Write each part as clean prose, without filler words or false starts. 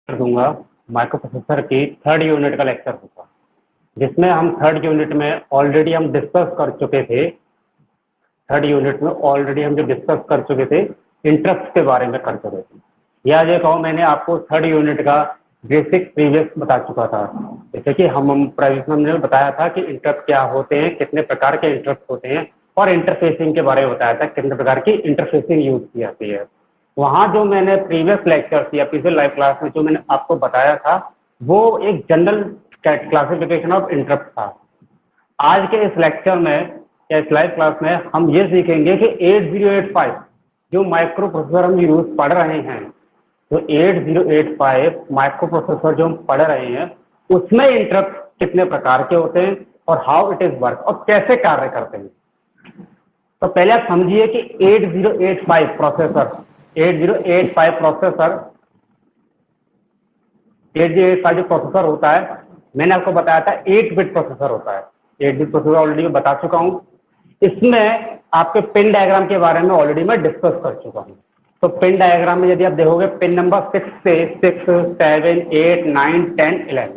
कर दूंगा micro processor की थर्ड यूनिट का लेक्चर होगा, जिसमें हम थर्ड यूनिट में ऑलरेडी हम डिस्कस कर चुके थे। थर्ड यूनिट में ऑलरेडी हम जो डिस्कस कर चुके थे इंटरप्ट के बारे में कर चुके थे। या ये कहो मैंने आपको थर्ड यूनिट का बेसिक प्रीवियस बता चुका था। जैसे कि हम प्रीवियस में हमने बताया था कि इंटरप्ट क्या होते हैं, कितने प्रकार के इंटरप्ट होते हैं, और इंटरफेसिंग के बारे में बताया था कितने प्रकार की इंटरफेसिंग यूज की जाती है। वहाँ जो मैंने प्रीवियस लेक्चर या पिछले लाइव क्लास में जो मैंने आपको बताया था वो एक जनरल क्लासिफिकेशन ऑफ इंटरप्ट था। आज के इस लेक्चर में या इस लाइव क्लास में हम ये सीखेंगे कि 8085 जो माइक्रो प्रोसेसर हम यूज पढ़ रहे हैं, तो 8085 माइक्रो प्रोसेसर जो हम पढ़ रहे हैं उसमें इंटरप्ट कितने प्रकार के होते हैं और हाउ इट इज वर्क और कैसे कार्य करते हैं। तो पहले आप समझिए कि 8085 प्रोसेसर 8085 जो प्रोसेसर होता है, मैंने आपको बताया था 8 बिट प्रोसेसर होता है। 8 बिट प्रोसेसर ऑलरेडी मैं बता चुका हूँ। इसमें आपके पिन डायग्राम के बारे में ऑलरेडी मैं डिस्कस कर चुका हूँ। तो पिन डायग्राम में यदि आप देखोगे पिन नंबर 6 से 6, 7, 8, 9, 10, 11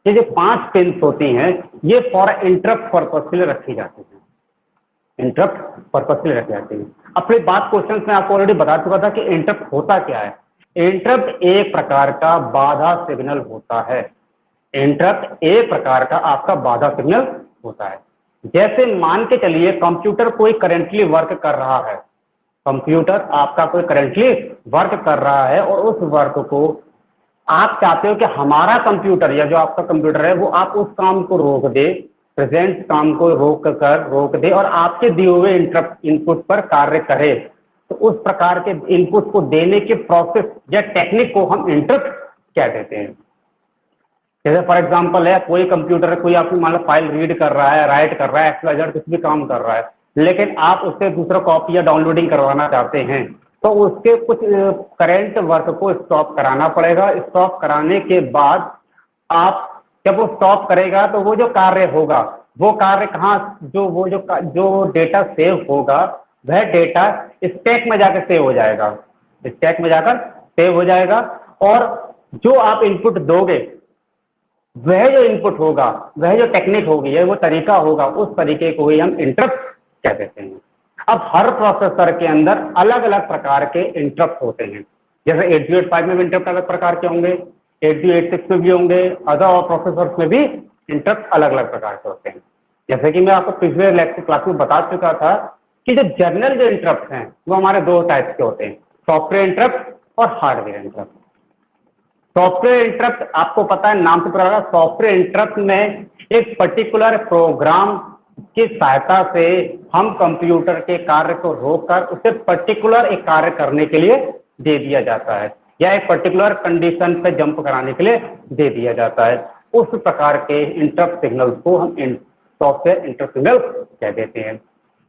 ये जो 5 पिन होती हैं ये फॉर इंटरप्ट पर्पज के लिए रखी जाती है। इंटरप्ट पर्पज के लिए रखी जाती है। अपनी बात क्वेश्चन में आपको ऑलरेडी बता चुका था कि इंटरप्ट होता क्या है। इंटरप्ट एक प्रकार का बाधा सिग्नल होता है। इंटरप्ट एक प्रकार का आपका बाधा सिग्नल होता है। जैसे मान के चलिए कंप्यूटर कोई करेंटली वर्क कर रहा है, कंप्यूटर आपका कोई करेंटली वर्क कर रहा है और उस वर्क को आप चाहते हो कि हमारा कंप्यूटर या जो आपका कंप्यूटर है वो आप उस काम को रोक दे, प्रेजेंट काम को रोक दे और आपके दिए हुए इंटरप्ट इनपुट पर कार्य करे। तो उस प्रकार के इनपुट को देने के प्रोसेस या टेक्निक को हम इंटरप्ट क्या कहते हैं। जैसे फॉर एग्जांपल है कोई कंप्यूटर कोई आपकी मान लो फाइल रीड कर रहा है, राइट कर रहा है, XYZ कुछ भी काम कर रहा है, लेकिन आप उससे दूसरा कॉपी या डाउनलोडिंग करवाना चाहते हैं तो उसके कुछ करंट वर्क को स्टॉप कराना पड़ेगा। स्टॉप कराने के बाद आप जब वो स्टॉप करेगा तो वो जो कार्य होगा वो कार्य कहाँ जो डेटा सेव होगा वह डेटा स्टैक में जाकर सेव हो जाएगा। स्टैक में जाकर सेव हो जाएगा और जो आप इनपुट दोगे वह जो इनपुट होगा, वह जो टेक्निक होगी या वो तरीका होगा, उस तरीके को ही हम इंटरप्ट कह देते हैं। अब हर प्रोसेसर के अंदर अलग अलग प्रकार के इंटरप्ट होते हैं। जैसे 8085 में भी इंटरप्ट अलग प्रकार के होंगे, 8086 में भी होंगे, अदर प्रोसेसर्स में भी इंटरप्ट अलग अलग प्रकार के होते हैं। जैसे कि मैं आपको पिछले लेक्चर क्लास में बता चुका था कि जो जनरल जो इंटरप्ट हैं वो हमारे 2 टाइप के होते हैं, सॉफ्टवेयर इंटरप्ट और हार्डवेयर इंटरप्ट। सॉफ्टवेयर इंटरप्ट आपको पता है नाम से पता लगा, सॉफ्टवेयर इंटरप्ट में एक पर्टिकुलर प्रोग्राम की सहायता से हम कंप्यूटर के कार्य को रोककर उसे पर्टिकुलर एक कार्य करने के लिए दे दिया जाता है या एक पर्टिकुलर कंडीशन पे जंप कराने के लिए दे दिया जाता है। उस प्रकार के इंटरप्ट सिग्नल्स को हम सॉफ्टवेयर इंटरप्ट सिग्नल कह देते हैं।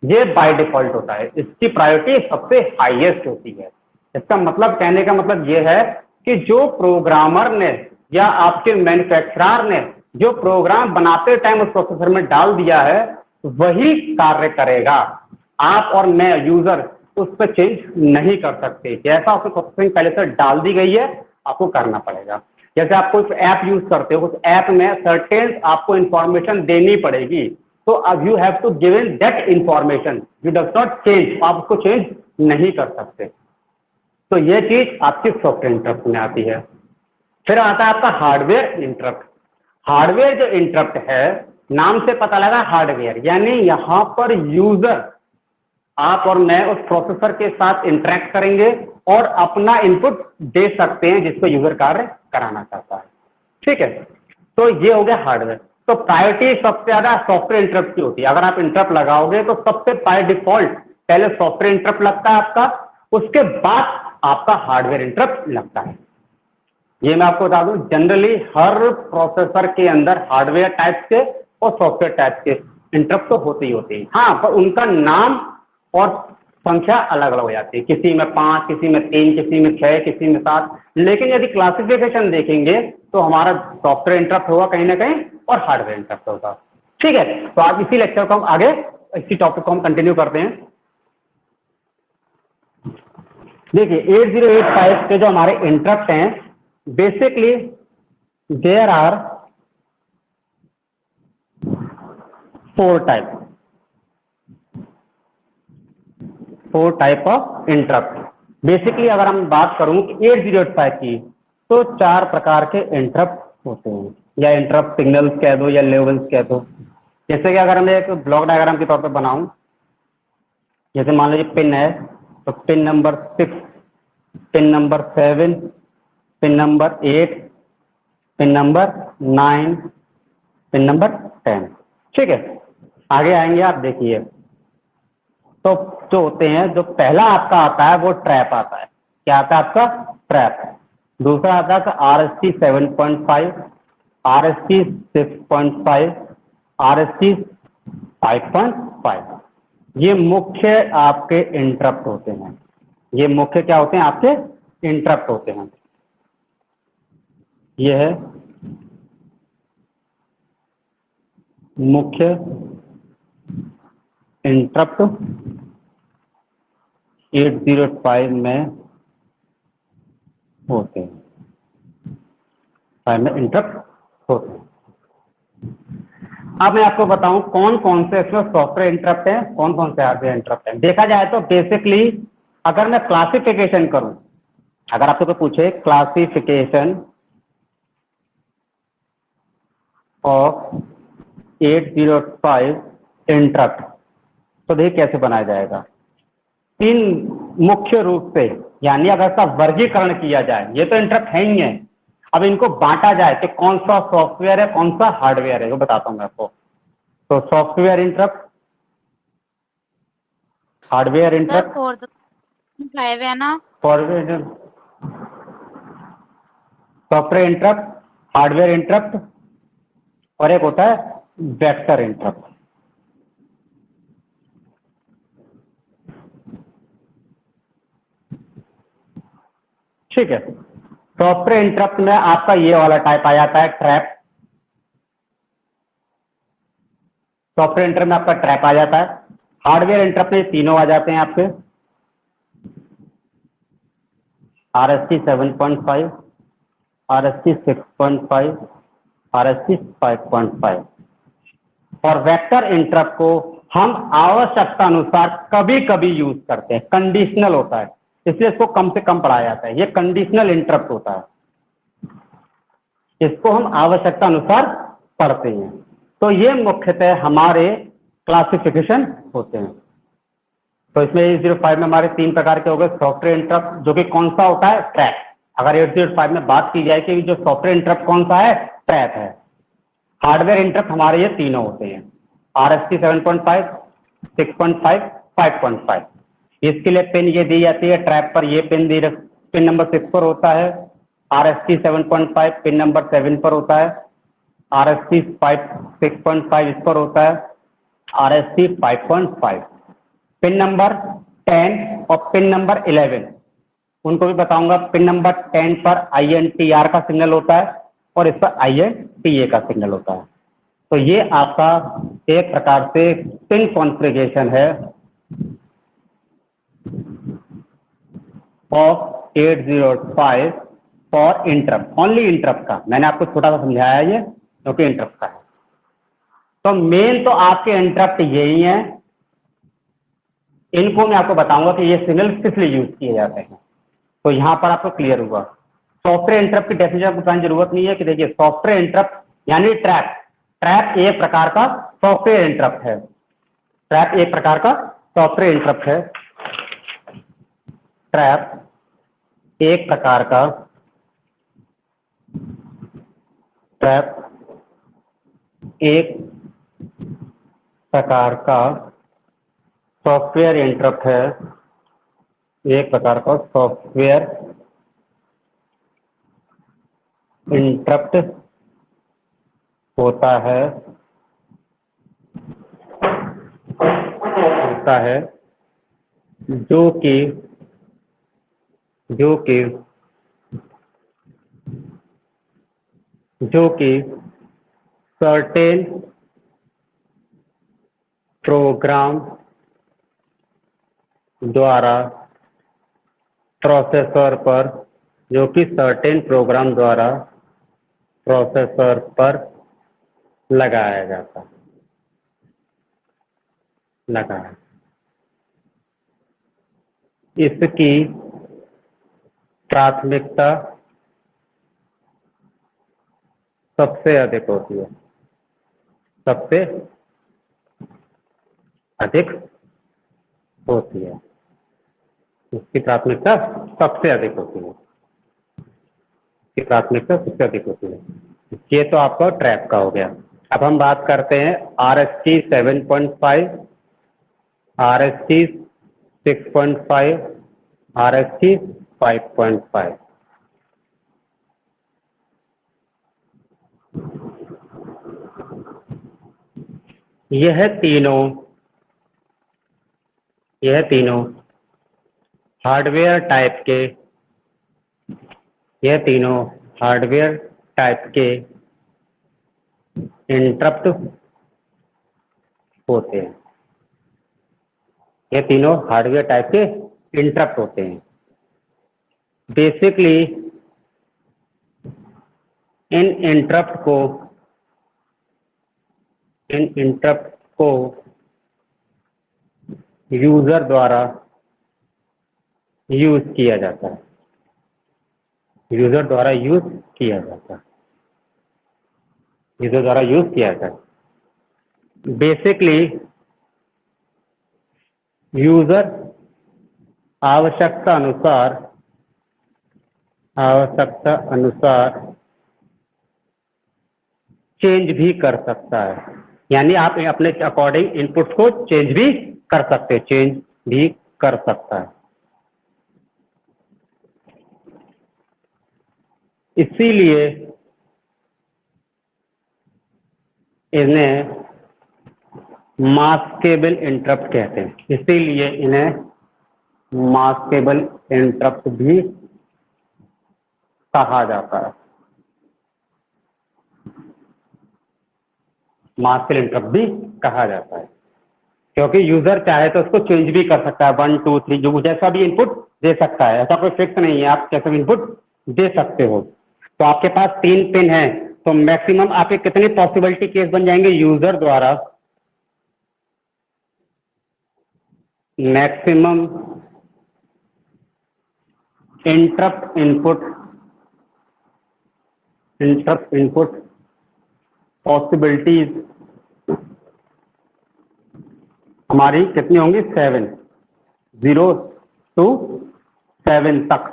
ये बाय डिफॉल्ट होता है, इसकी प्रायोरिटी सबसे हाईएस्ट होती है। इसका मतलब कहने का मतलब ये है कि जो प्रोग्रामर ने या आपके मैन्युफैक्चरर ने जो प्रोग्राम बनाते टाइम उस प्रोसेसर में डाल दिया है वही कार्य करेगा। आप और मैं यूजर उस पर चेंज नहीं कर सकते। जैसा उसमें प्रोसेसिंग पहले से डाल दी गई है आपको करना पड़ेगा। जैसे आप कोई ऐप यूज करते हो, उस ऐप में सर्टेन आपको इंफॉर्मेशन देनी पड़ेगी, तो अब you have to give in that information, you does not change, आप उसको चेंज नहीं कर सकते। तो ये चीज आपकी सॉफ्टवेयर इंटरप्ट में आती है। फिर आता है आपका हार्डवेयर इंटरप्ट। हार्डवेयर जो इंटरप्ट है नाम से पता लगा हार्डवेयर, यानी यहां पर यूजर आप और मैं उस प्रोसेसर के साथ इंटरेक्ट करेंगे और अपना इनपुट दे सकते हैं जिसको यूजर कार्य कराना चाहता है। ठीक है, तो ये हो गया हार्डवेयर। तो प्रायोरिटी सबसे ज्यादा सॉफ्टवेयर इंटरप्ट की होती है। अगर आप इंटरप्ट लगाओगे तो सबसे बाय डिफॉल्ट पहले सॉफ्टवेयर इंटरप्ट लगता है आपका, उसके बाद आपका हार्डवेयर इंटरप्ट लगता है। ये मैं आपको बता दूं जनरली हर प्रोसेसर के अंदर हार्डवेयर टाइप के और सॉफ्टवेयर टाइप के इंटरप्ट तो होते ही होते हैं। हाँ, पर उनका नाम और संख्या अलग अलग हो जाती है, किसी में 5, किसी में 3, किसी में 6, किसी में 7। लेकिन यदि क्लासिफिकेशन देखेंगे तो हमारा सॉफ्टवेयर इंटरप्ट होगा कहीं ना कहीं और हार्डवेयर इंटरप्ट होगा। ठीक है, तो आप इसी लेक्चर को हम आगे इसी टॉपिक को हम कंटिन्यू करते हैं। देखिए 8085 के जो हमारे इंटरप्ट हैं basically there are 4 type of interrupt. Basically अगर हम बात करूं कि 8085 की, तो 4 प्रकार के इंटरप्ट होते हैं, या इंटरप्ट सिग्नल्स कह दो या लेवल्स कह दो। जैसे कि अगर मैं एक ब्लॉक डायग्राम के तौर पे बनाऊं, जैसे मान लीजिए पिन है, तो pin number 6, pin number 7, pin number 8, pin number 9, pin number 10। ठीक है, आगे आएंगे आप देखिए। तो जो होते हैं, जो पहला आपका आता है वो ट्रैप आता है। क्या आता है आपका? ट्रैप। दूसरा आता है RST 7.5, RST 6.5, RST 5.5। ये मुख्य आपके इंटरप्ट होते हैं। ये मुख्य क्या होते हैं? आपके इंटरप्ट होते हैं। ये है मुख्य इंटरप्ट 8085 में होते हैं, 5 में इंटरप्ट होते हैं। अब मैं आपको बताऊं कौन कौन से इसमें सॉफ्टवेयर इंटरप्ट हैं, कौन कौन से हार्डवेयर इंटरप्ट हैं। देखा जाए तो बेसिकली अगर मैं क्लासिफिकेशन करूं, अगर आपसे कोई पूछे क्लासिफिकेशन ऑफ 805 इंटरप्ट, तो देखिए कैसे बनाया जाएगा। 3 मुख्य रूप से, यानी अगर इसका वर्गीकरण किया जाए, ये तो इंटरप्ट है ही है, अब इनको बांटा जाए कि कौन सा सॉफ्टवेयर है, कौन सा हार्डवेयर है, वो बताता हूं मैं आपको। तो software interrupt, hardware sir interrupt, 4.5 है ना? Forward software interrupt, hardware interrupt, और एक होता है वेक्टर इंटरप्ट। ठीक है, सॉफ्टवेयर इंटरप्ट में आपका ये वाला टाइप आ जाता है, ट्रैप। सॉफ्टवेयर इंटरप्ट में आपका ट्रैप आ जाता है। हार्डवेयर इंटरप्ट में तीनों आ जाते हैं आपके, RST 7.5, RST 6.5, RST 5.5। और वेक्टर इंटरप्ट को हम आवश्यकता अनुसार कभी कभी यूज करते हैं, कंडीशनल होता है, इसलिए इसको कम से कम पढ़ाया जाता है। ये कंडीशनल इंटरप्ट होता है, इसको हम आवश्यकता अनुसार पढ़ते हैं। तो ये मुख्यतः हमारे क्लासिफिकेशन होते हैं। तो इसमें 805 में हमारे 3 प्रकार के हो गए। सॉफ्टवेयर इंटरप्ट, जो कि कौन सा होता है? ट्रैप। अगर 805 में बात की जाए कि जो सॉफ्टवेयर इंटरप्ट कौन सा है? ट्रैप है। हार्डवेयर इंटरप्ट हमारे ये तीनों होते हैं, RST 7.5, 6.5, 5.5। इसके लिए पिन ये दी जाती है ट्रैप पर, ये पिन पिन नंबर 6 पर होता है, RST 7.5 पिन नंबर 7 पर होता है, RST 6.5 इस पर होता है, RST 5.5 पिन नंबर 10 और पिन नंबर 11 उनको भी बताऊंगा। पिन नंबर 10 पर INTR का सिग्नल होता है और इस पर INTA का सिग्नल होता है। तो ये आपका एक प्रकार से पिन कॉन्फ़िगरेशन है of 805 for interrupt, only interrupt का। मैंने आपको छोटा सा समझाया ये क्योंकि इंटरप्ट का है। तो मेन तो आपके इंटरप्ट यही हैं, इनको मैं आपको बताऊंगा कि ये सिग्नल किस लिए यूज किए जाते हैं। तो यहां पर आपको क्लियर हुआ। सॉफ्टवेयर इंटरप्ट की डेफिनेशन आपको बताने की जरूरत नहीं है कि देखिए सॉफ्टवेयर इंटरप्ट यानी ट्रैप। ट्रैप एक प्रकार का सॉफ्टवेयर इंटरप्ट है। ट्रैप एक प्रकार का सॉफ्टवेयर इंटरप्ट है। ट्रैप एक प्रकार का ट्रैप एक प्रकार का सॉफ्टवेयर इंटरप्ट है। एक प्रकार का सॉफ्टवेयर इंटरप्ट होता है जो कि जो कि जो कि सर्टेन प्रोग्राम द्वारा प्रोसेसर पर जो कि सर्टेन प्रोग्राम द्वारा प्रोसेसर पर लगाया जाता है, लगाया। इसकी प्राथमिकता सबसे अधिक होती है, सबसे अधिक होती है, इसकी प्राथमिकता सबसे अधिक होती है, इसकी प्राथमिकता सबसे अधिक होती है। ये तो आपका ट्रैप का हो गया। अब हम बात करते हैं RST 7.5, RST 6.5, RST 5.5। यह तीनों हार्डवेयर टाइप के इंटरप्ट होते हैं। ये तीनों हार्डवेयर टाइप के इंटरप्ट होते हैं। बेसिकली इन इंटरप्ट को यूजर द्वारा यूज किया जाता है, यूजर द्वारा यूज किया जाता है। बेसिकली यूजर आवश्यकता अनुसार चेंज भी कर सकता है, यानी आप अपने अकॉर्डिंग इनपुट्स को चेंज भी कर सकता है। इसीलिए इन्हें मास्केबल इंटरप्ट कहते हैं, इसीलिए इन्हें मास्केबल इंटरप्ट भी कहा जाता है, मास्केबल इंटरप्ट भी कहा जाता है, क्योंकि यूजर चाहे तो उसको चेंज भी कर सकता है, 1 2 3 जो जैसा भी इनपुट दे सकता है, ऐसा कोई फिक्स नहीं है, आप कैसा भी इनपुट दे सकते हो। तो आपके पास 3 पिन है, तो मैक्सिमम आपके कितने पॉसिबिलिटी केस बन जाएंगे? यूजर द्वारा मैक्सिमम इंटरप्ट इनपुट पॉसिबिलिटीज हमारी कितनी होंगी? 7, 0 to 7 तक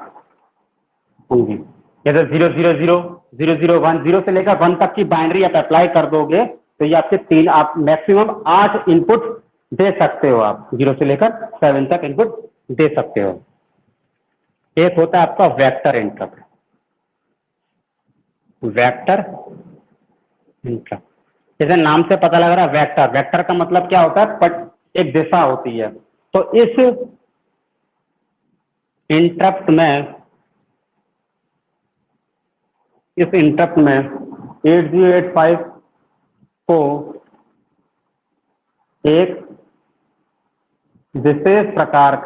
होंगी। जैसे 0 0 0 0 0 1 0 से लेकर 1 तक की बाइनरी आप अप्लाई कर दोगे तो ये आपके आप मैक्सिमम 8 इनपुट दे सकते हो, आप 0 से लेकर 7 तक इनपुट दे सकते हो। एक होता है आपका वेक्टर इंटरप्ट, जैसे नाम से पता लग रहा है वेक्टर का मतलब क्या होता है? एक दिशा होती है। तो इस इंटरप्ट में 8085 को एक विशेष प्रकार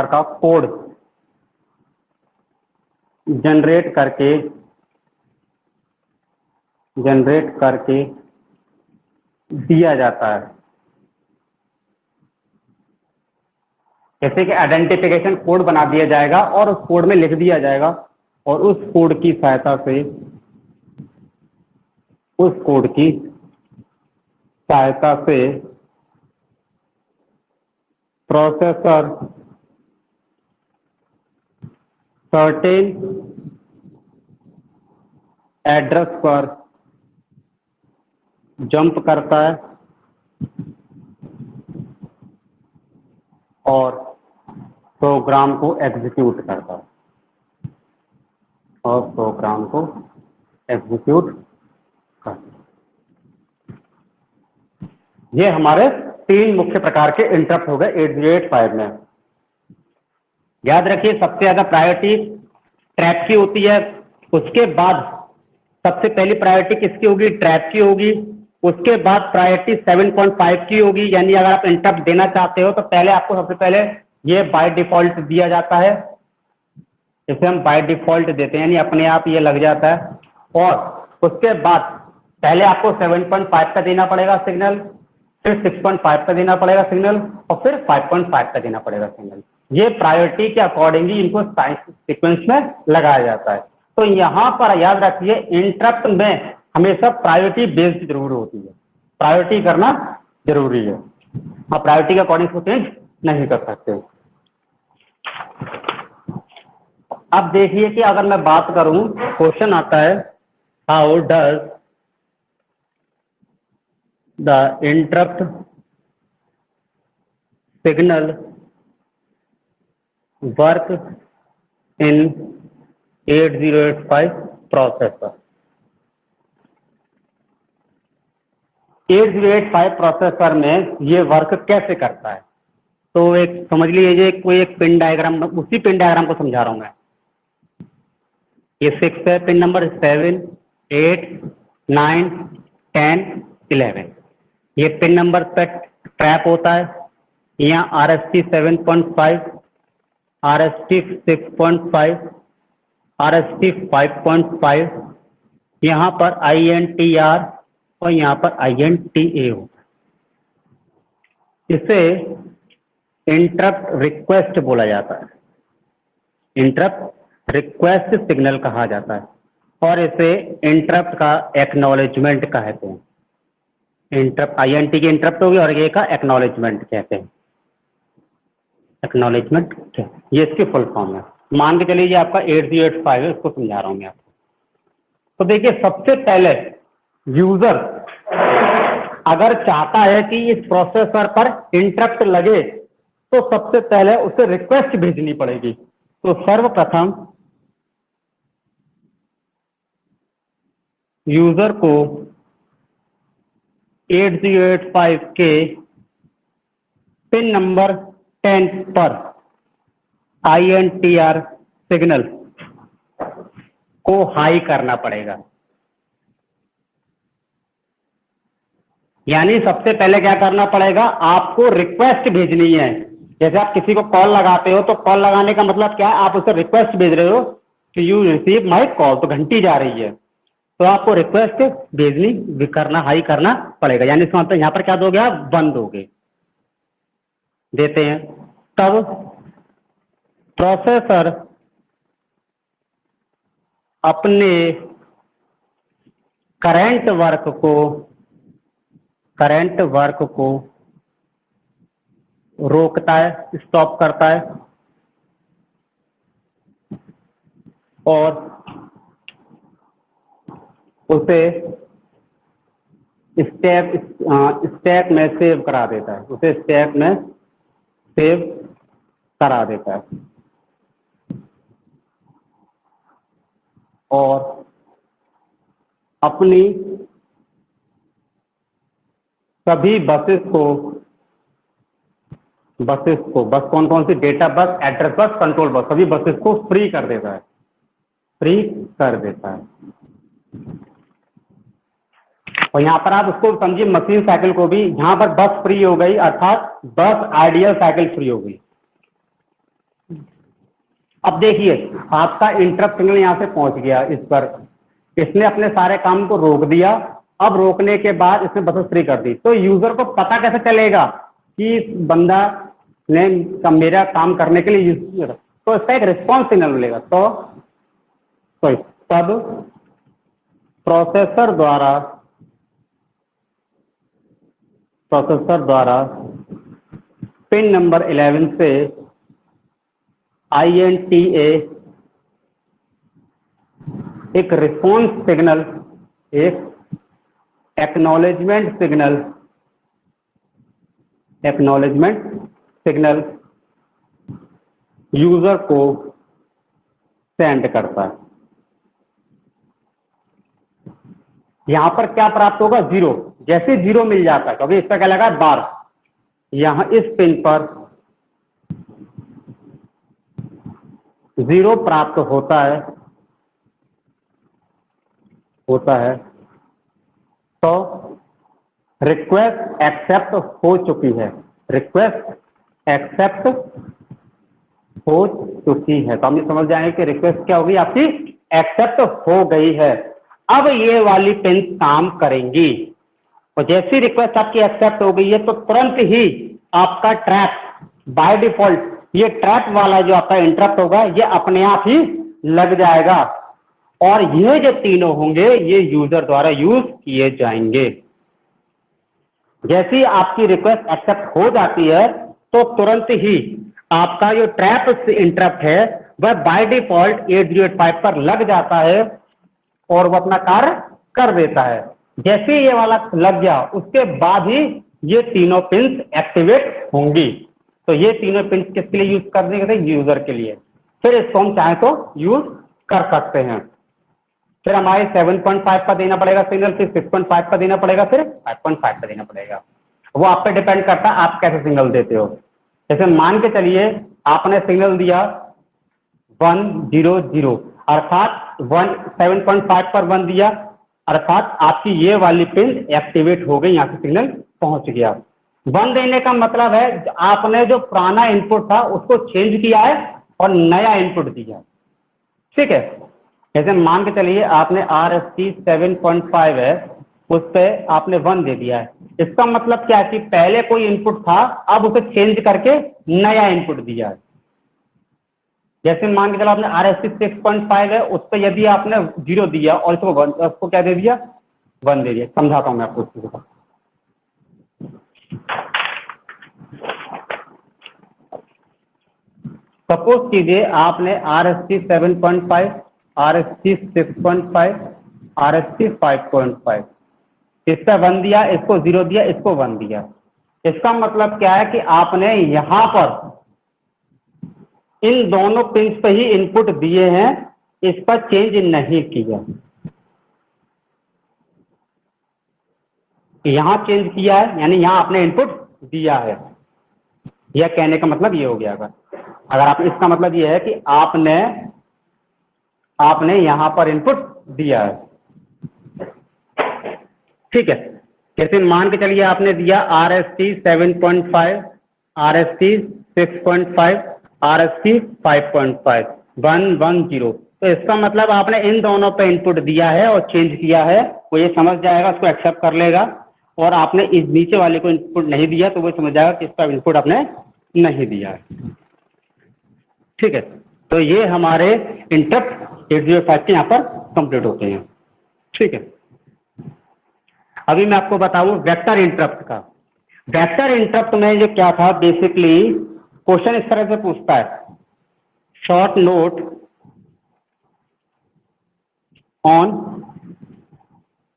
का कोड जनरेट करके दिया जाता है। जैसे कि आइडेंटिफिकेशन कोड बना दिया जाएगा और उस कोड में लिख दिया जाएगा और उस कोड की सहायता से प्रोसेसर सर्टेन एड्रेस पर जंप करता है और प्रोग्राम को एग्जीक्यूट करता है, ये हमारे 3 मुख्य प्रकार के इंटरप्ट हो गए 8085 में। याद रखिए सबसे ज्यादा प्रायोरिटी ट्रैप की होती है, उसके बाद सबसे पहली प्रायोरिटी किसकी होगी? ट्रैप की होगी, उसके बाद प्रायोरिटी 7.5 की होगी, यानी अगर आप इंटरप्ट देना चाहते हो तो पहले आपको सबसे पहले ये बाय डिफॉल्ट दिया जाता है, इसे हम बाय डिफॉल्ट देते हैं, यानी अपने आप ये लग जाता है। और उसके बाद पहले आपको 7.5 का देना पड़ेगा सिग्नल, फिर 6.5 का देना पड़ेगा सिग्नल, और फिर 5.5 का देना पड़ेगा सिग्नल। ये प्रायोरिटी के अकॉर्डिंगली इनको सीक्वेंस में लगाया जाता है। तो यहाँ पर याद रखिए, इंटरप्ट में हमेशा प्रायोरिटी बेस्ड जरूर होती है, प्रायोरिटी करना जरूरी है। आप प्रायोरिटी के अकॉर्डिंग को चेंज नहीं कर सकते। अब देखिए कि अगर मैं बात करूं, क्वेश्चन आता है how does the interrupt signal work in 8085 processor. 8085 processor में ये वर्क कैसे करता है, तो एक समझ लीजिए, कोई एक पिन डायग्राम, उसी पिन डायग्राम को समझा रहा हूं मैं। ये 6 है, पिन नंबर 7, 8, 9, 10, 11। ये पिन नंबर पर ट्रैप होता है। यहाँ RST 7.5, RST 6.5, RST 5.5, यहाँ पर INTR और यहाँ पर INTA होता है। इसे इंटरप्ट रिक्वेस्ट बोला जाता है, इंटरप्ट रिक्वेस्ट सिग्नल कहा जाता है, और इसे इंटरप्ट का एक्नॉलेजमेंट कहते हैं। इंटरप्ट INT की इंटरप्ट होगी और ये का एक्नॉलेजमेंट कहते हैं। एक्नॉलेजमेंट क्या, ये इसकी फुल फॉर्म है। मान के चलिए ये आपका 8085 है, इसको समझा रहा हूँ मैं आपको। तो देखिए, सबसे पहले यूजर अगर चाहता है कि इस प्रोसेसर पर इंटरप्ट लगे, तो सबसे पहले उसे रिक्वेस्ट भेजनी पड़ेगी। तो सर्वप्रथम यूजर को 8085 के पिन नंबर 10 पर INTR सिग्नल को हाई करना पड़ेगा। यानी सबसे पहले क्या करना पड़ेगा, आपको रिक्वेस्ट भेजनी है। जैसे आप किसी को कॉल लगाते हो, तो कॉल लगाने का मतलब क्या है, आप उसे रिक्वेस्ट भेज रहे हो कि यू रिसीव माई कॉल, तो घंटी जा रही है, तो आपको रिक्वेस्ट भेजनी करना, हाई करना पड़ेगा। यानी इसका मतलब यहाँ पर क्या दोगे आप, 1 दोगे, देते हैं। तब प्रोसेसर अपने करंट वर्क को रोकता है, स्टॉप करता है, और उसे स्टैक में सेव करा देता है, उसे स्टैक में सेव करा देता है, और अपनी सभी बसेस को बस कौन कौन सी, data bus, address bus, control bus, सभी बसेस को फ्री कर देता है, फ्री कर देता है। और यहाँ पर आप उसको समझिए मशीन साइकिल को भी, यहाँ पर बस फ्री हो गई, अर्थात बस आइडियल साइकिल फ्री हो गई। अब देखिए, आपका इंटरप्ट सिग्नल यहाँ से पहुंच गया इस पर, इसने अपने सारे काम को रोक दिया। अब रोकने के बाद इसने बसेस फ्री कर दी, तो यूजर को पता कैसे चलेगा कि बंदा ने मेरा काम करने के लिए यूज किया, तो इसका एक रिस्पॉन्स सिग्नल मिलेगा। तो तब प्रोसेसर द्वारा पिन नंबर 11 से INTA एक रिस्पॉन्स सिग्नल, एक एक्नॉलेजमेंट सिग्नल यूजर को सेंड करता है। यहां पर क्या प्राप्त होगा, 0। जैसे 0 मिल जाता है, क्योंकि इसका क्या लगा बार, यहां इस पिन पर 0 प्राप्त होता है, तो रिक्वेस्ट एक्सेप्ट हो चुकी है, रिक्वेस्ट एक्सेप्ट हो चुकी है। तो हम ये समझ जाएंगे कि रिक्वेस्ट क्या होगी, आपकी एक्सेप्ट हो गई है। अब ये वाली पिन काम करेंगी और जैसी रिक्वेस्ट आपकी एक्सेप्ट हो गई है तो तुरंत ही आपका ट्रैप बाय डिफॉल्ट, ये ट्रैप वाला जो आपका इंटरप्ट होगा ये अपने आप ही लग जाएगा और ये जो तीनों होंगे ये यूजर द्वारा यूज किए जाएंगे। जैसी आपकी रिक्वेस्ट एक्सेप्ट हो जाती है तो तुरंत ही आपका जो ट्रैप इंटरप्ट है वह बाय डिफॉल्ट 8085 पर लग जाता है और वो अपना कार्य कर देता है। जैसे ये वाला लग गया उसके बाद ही ये तीनों पिंस एक्टिवेट होंगी। तो ये तीनों पिंस किसके लिए यूज कर देंगे, यूजर के लिए। फिर इसको हम चाहे तो यूज कर सकते हैं। फिर हमारे 7.5 का देना पड़ेगा सिग्नल, फिर 6.5 का देना पड़ेगा, फिर 5.5 का देना पड़ेगा। वो आप पे डिपेंड करता है आप कैसे सिग्नल देते हो। जैसे मान के चलिए आपने सिग्नल दिया 100 अर्थात 7.5 पर 1 दिया अर्थात आपकी ये वाली पिन एक्टिवेट हो गई, यहाँ से सिग्नल पहुंच गया। 1 देने का मतलब है आपने जो पुराना इनपुट था उसको चेंज किया है और नया इनपुट दिया, ठीक है। जैसे मान के चलिए आपने RST 7.5 है उस पर आपने 1 दे दिया है। इसका मतलब क्या है कि पहले कोई इनपुट था अब उसे चेंज करके नया इनपुट दिया है। जैसे मान के चलो आपने RST 6.5 है उस पर यदि आपने 0 दिया और इसको 1, उसको क्या दे दिया, 1 दे दिया। समझाता हूं मैं आपको इसको। सपोज कीजिए आपने RST 7.5, RST 6.5, RST 5.5 इस पर 1 दिया, इसको 0 दिया, इसको 1 दिया। इसका मतलब क्या है कि आपने यहां पर इन दोनों पिंस पे ही इनपुट दिए हैं, इस पर चेंज नहीं किया। यहां चेंज किया है यानी यहां आपने इनपुट दिया है। यह कहने का मतलब ये हो गया। अगर आप इसका मतलब ये है कि आपने यहां पर इनपुट दिया है, ठीक है। जैसे मान के चलिए आपने दिया RST 7.5, RST 6.5, RST 5.5, 1 1 0। तो इसका मतलब आपने इन दोनों पे इनपुट दिया है और चेंज किया है, वो ये समझ जाएगा, उसको एक्सेप्ट कर लेगा। और आपने इस नीचे वाले को इनपुट नहीं दिया तो वो समझ जाएगा कि इसका इनपुट आपने नहीं दिया है, ठीक है। तो ये हमारे इंटरप्ट 8085 के यहाँ पर कंप्लीट होते हैं, ठीक है। अभी मैं आपको बताऊं वेक्टर इंटरप्ट का। वेक्टर इंटरप्ट में ये क्या था, बेसिकली क्वेश्चन इस तरह से पूछता है, short note on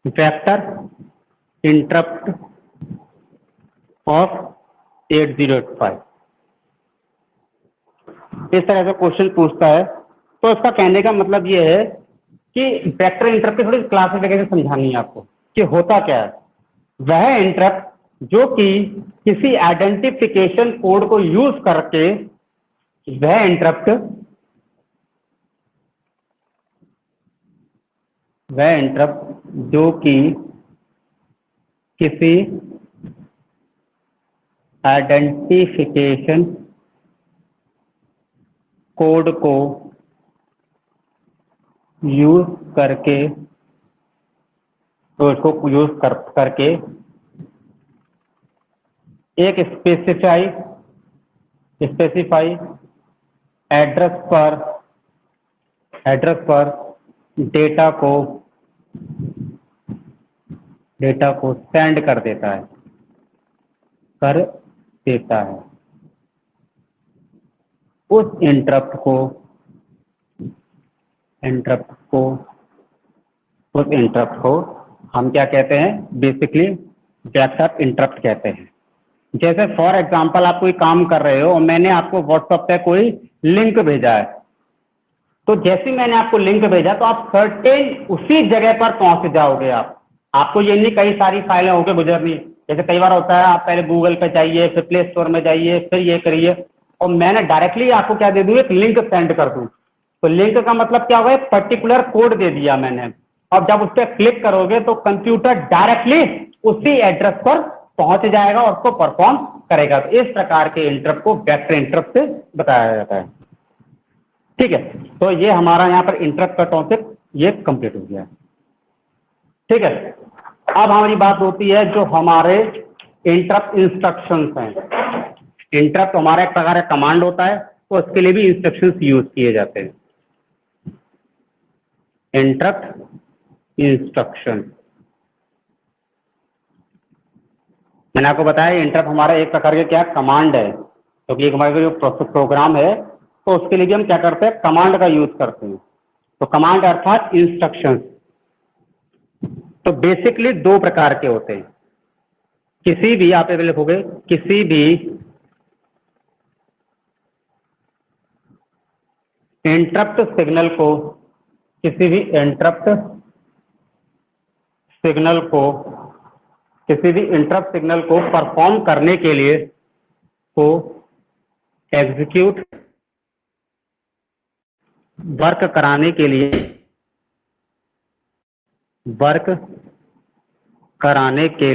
vector interrupt of 8085, इस तरह से क्वेश्चन पूछता है। तो इसका कहने का मतलब ये है कि वेक्टर इंटरप्ट की थोड़ी क्लासिफिकेशन समझानी है आपको कि होता क्या है। वह इंटरप्ट जो कि किसी आइडेंटिफिकेशन कोड को यूज करके, वह इंटरप्ट जो कि किसी आइडेंटिफिकेशन कोड को यूज करके, तो इसको यूज करके एक स्पेसिफाई एड्रेस पर डेटा को सेंड कर देता है, उस इंटरप्ट को हम क्या कहते हैं, बेसिकली वेक्टर इंटरप्ट कहते हैं। जैसे फॉर एग्जांपल आप कोई काम कर रहे हो और मैंने आपको व्हाट्सएप पे कोई लिंक भेजा है, तो जैसे मैंने आपको लिंक भेजा तो आप सर्टेन उसी जगह पर पहुंच जाओगे। आपको ये नहीं कई सारी फाइलें होकर गुजरनी। जैसे कई बार होता है आप पहले गूगल पे जाइए, फिर प्ले स्टोर में जाइए, फिर ये करिए, और मैंने डायरेक्टली आपको क्या दे दूँ, एक लिंक सेंड कर दूँ। तो लिंक का मतलब क्या हुआ, एक पर्टिकुलर कोड दे दिया मैंने। अब जब उस पर क्लिक करोगे तो कंप्यूटर डायरेक्टली उसी एड्रेस पर पहुंच जाएगा और उसको परफॉर्म करेगा। तो इस प्रकार के इंटरप्ट को वेक्टर इंटरप्ट से बताया जाता है। ठीक है, तो ये हमारा यहाँ पर इंटरप्ट का टॉपिक ये कंप्लीट हो गया। ठीक है, अब हमारी बात होती है जो हमारे इंटरप्ट इंस्ट्रक्शंस हैं। इंटरप्ट हमारा एक प्रकार का कमांड होता है, तो उसके लिए भी इंस्ट्रक्शंस यूज किए जाते हैं। इंटरप्ट इंस्ट्रक्शन, मैंने आपको बताया इंटरप्ट हमारा एक प्रकार का क्या कमांड है, क्योंकि एक हमारा जो प्रोग्राम है तो उसके लिए भी हम क्या करते हैं, कमांड का यूज करते हैं। तो कमांड अर्थात इंस्ट्रक्शंस तो बेसिकली दो प्रकार के होते हैं। किसी भी, आप लिखोगे किसी भी इंटरप्ट सिग्नल को, किसी भी इंटरप्ट सिग्नल को, किसी भी इंटरप्ट सिग्नल को परफॉर्म करने के लिए, को एग्जीक्यूट वर्क कराने के लिए, वर्क कराने के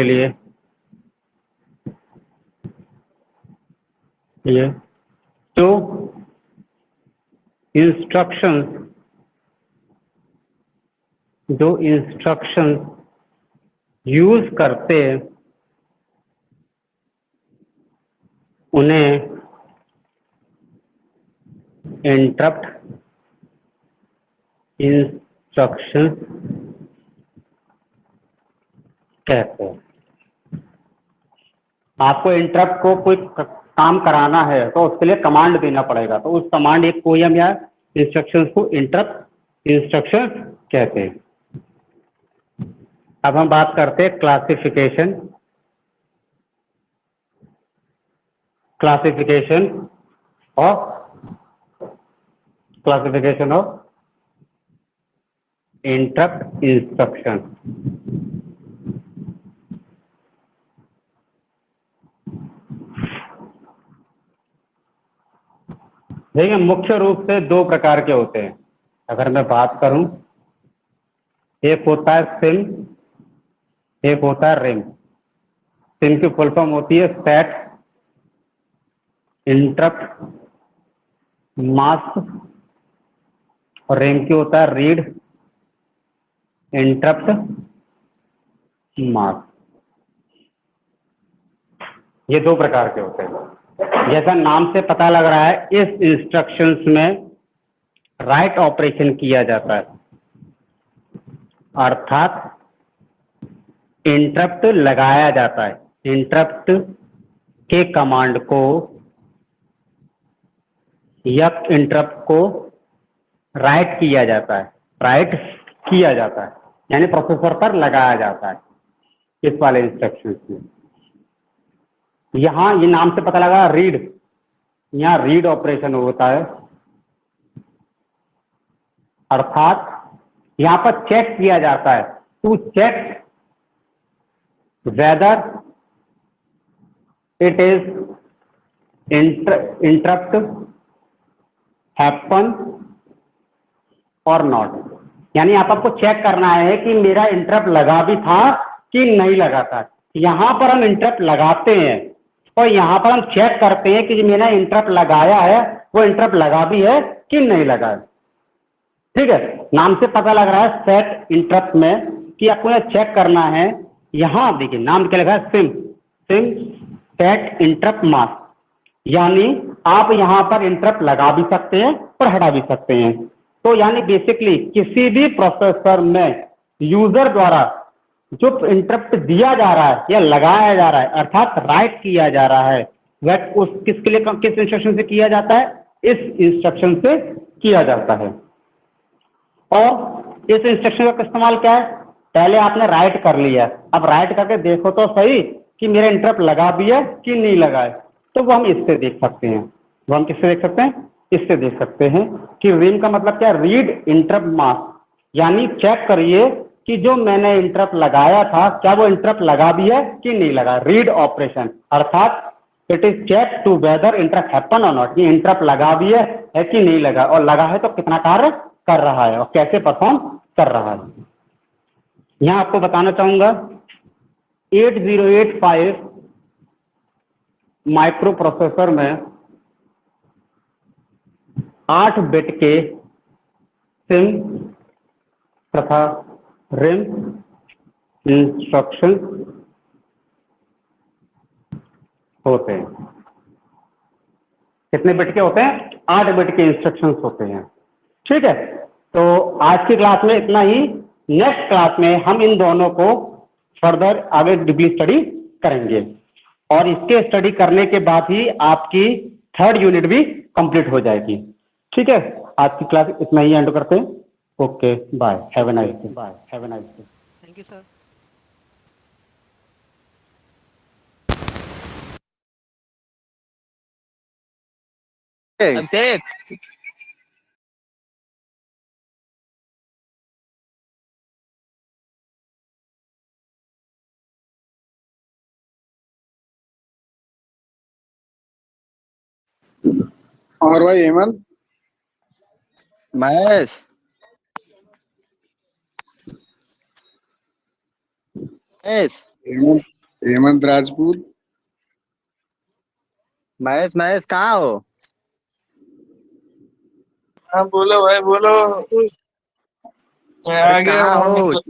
लिए, ये जो इंस्ट्रक्शंस यूज करते हैं उन्हें इंटरप्ट इंस्ट्रक्शंस कहते हैं। आपको इंटरप्ट को कोई काम कराना है तो उसके लिए कमांड देना पड़ेगा, तो उस कमांड एक को हम या इंस्ट्रक्शंस को इंटरप्ट इंस्ट्रक्शंस कहते हैं। अब हम बात करते हैं क्लासिफिकेशन ऑफ इंटरप्ट इंस्ट्रक्शन। देखिए, मुख्य रूप से दो प्रकार के होते हैं। अगर मैं बात करूं, एक होता है सिम, एक होता है रिम। सिम की फुल फॉर्म होती है सेट इंटरप्ट मास्क, और रिम की होता है रीड इंटरप्ट मास्क। ये दो प्रकार के होते हैं। जैसा नाम से पता लग रहा है, इस इंस्ट्रक्शंस में राइट ऑपरेशन किया जाता है, अर्थात इंटरप्ट लगाया जाता है। इंटरप्ट के कमांड को या इंटरप्ट को राइट किया जाता है, यानी प्रोसेसर पर लगाया जाता है इस वाले इंस्ट्रक्शंस में। यहाँ ये नाम से पता लगा रीड, यहाँ रीड ऑपरेशन होता है, अर्थात यहाँ पर चेक किया जाता है, to check whether it is interrupt happen और नॉट। यानी आप आपको चेक करना है कि मेरा इंटरप्ट लगा भी था कि नहीं लगा था। यहाँ पर हम इंटरप्ट लगाते हैं और यहाँ पर हम चेक करते हैं कि जो मैंने इंटरप्ट लगाया है वो इंटरप्ट लगा भी है कि नहीं लगा है। ठीक है, नाम से पता लग रहा है सेट इंटरप्ट में कि आपको चेक करना है। यहाँ देखिए नाम क्या लगा है, सिम सेट इंटरप्ट मास्क, यानी आप यहाँ पर इंटरप्ट लगा भी सकते हैं और हटा भी सकते हैं। तो यानी बेसिकली किसी भी प्रोसेसर में यूजर द्वारा जो इंटरप्ट दिया जा रहा है या लगाया जा रहा है, अर्थात राइट किया जा रहा है, वह उस किसके लिए, किस इंस्ट्रक्शन से किया जाता है, इस इंस्ट्रक्शन से किया जाता है। और इस इंस्ट्रक्शन का इस्तेमाल क्या है, पहले आपने राइट कर लिया, अब राइट करके देखो तो सही कि मेरा इंटरप्ट लगा भी है कि नहीं लगा है। तो वो हम इससे देख सकते हैं। वो हम किससे देख सकते हैं, इससे देख सकते हैं कि रीड का मतलब क्या है, रीड इंटरप्ट मास्क, यानी चेक करिए कि जो मैंने इंटरप्ट लगाया था क्या वो इंटरप्ट लगा भी है कि नहीं लगा। रीड ऑपरेशन अर्थात it is check to whether interrupt happen और नॉट, ये इंटरप्ट लगा भी है कि नहीं लगा, और लगा है तो कितना कार्य कर रहा है और कैसे परफॉर्म कर रहा है। यहाँ आपको बताना चाहूंगा 8085 माइक्रो प्रोसेसर में 8 बिट के सिम तथा रिम इंस्ट्रक्शन होते हैं। कितने बिट के होते हैं? 8 बिट के इंस्ट्रक्शंस होते हैं। ठीक है, तो आज की क्लास में इतना ही। नेक्स्ट क्लास में हम इन दोनों को फर्दर आगे डीपली स्टडी करेंगे और इसके स्टडी करने के बाद ही आपकी 3rd यूनिट भी कंप्लीट हो जाएगी। ठीक है, आज की क्लास इतना ही एंड करते हैं। Okay, bye, have a nice day. Bye, have a nice day. Thank you sir. Abhishek और भाई हेमंत, महेश महेश हेमंत हेमंत राजपूत। महेश महेश कहाँ हो? हाँ बोलो भाई बोलो। मैं आ अरे गया कहाँ हूँ। हो?